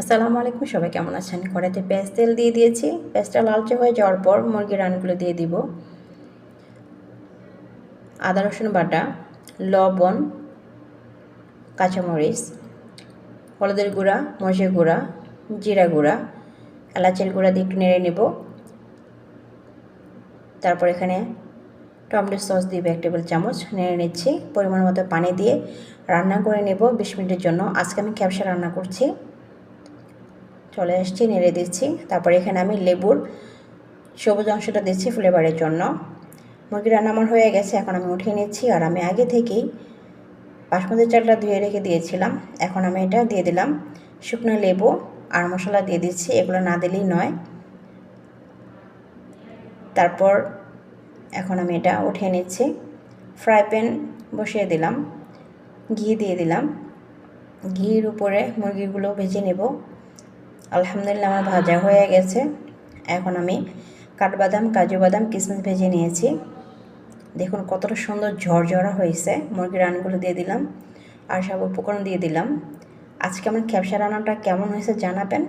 আসসালামু আলাইকুম, সবাই কেমন আছেন? কড়াইতে পেঁয়াজ তেল দিয়ে দিয়েছি। পেঁয়াজটা লালচে হয়ে যাওয়ার পর মুরগির রানগুলো দিয়ে দিব। আদা রসুন বাটা, লবণ, কাঁচামরিচ, হলুদের গুঁড়া, মরিচের গুঁড়া, জিরা গুঁড়া, এলাচের গুঁড়া দিয়ে একটু নেড়ে নেব। তারপর এখানে টমেটো সস দিব 1 টেবিল চামচ, নেড়ে নিচ্ছি। পরিমাণ মতো পানি দিয়ে রান্না করে নেব 20 মিনিটের জন্য। আজকে আমি ক্যাপসা রান্না করছি। চলে আসছি, নেড়ে দিচ্ছি। তারপর এখানে আমি লেবুর সবুজ অংশটা দিচ্ছি ফ্লেভারের জন্য। মুরগি রান্না আমার হয়ে গেছে, এখন আমি উঠিয়ে নিচ্ছি। আর আমি আগে থেকেই বাসমতি চালটা ধুয়ে রেখে দিয়েছিলাম। এখন আমি এটা দিয়ে দিলাম। শুকনো লেবু আর মশলা দিয়ে দিচ্ছি, এগুলো না দিলেই নয়। তারপর এখন আমি এটা উঠিয়ে নিচ্ছি। ফ্রাই প্যান বসিয়ে দিলাম, ঘি দিয়ে দিলাম। ঘির উপরে মুরগিগুলো ভেজে নেব। আলহামদুলিল্লাহ আমার ভাজা হয়ে গেছে। এখন আমি কাঠবাদাম, কাজু বাদাম, কিশমিশ ভেজে নিয়েছি। দেখুন কতটা সুন্দর ঝরঝরা হয়েছে। মুরগির রানগুলো দিয়ে দিলাম আর সব উপকরণ দিয়ে দিলাম। আজকে আমার ক্যাপসা রান্নাটা কেমন হয়েছে জানাবেন।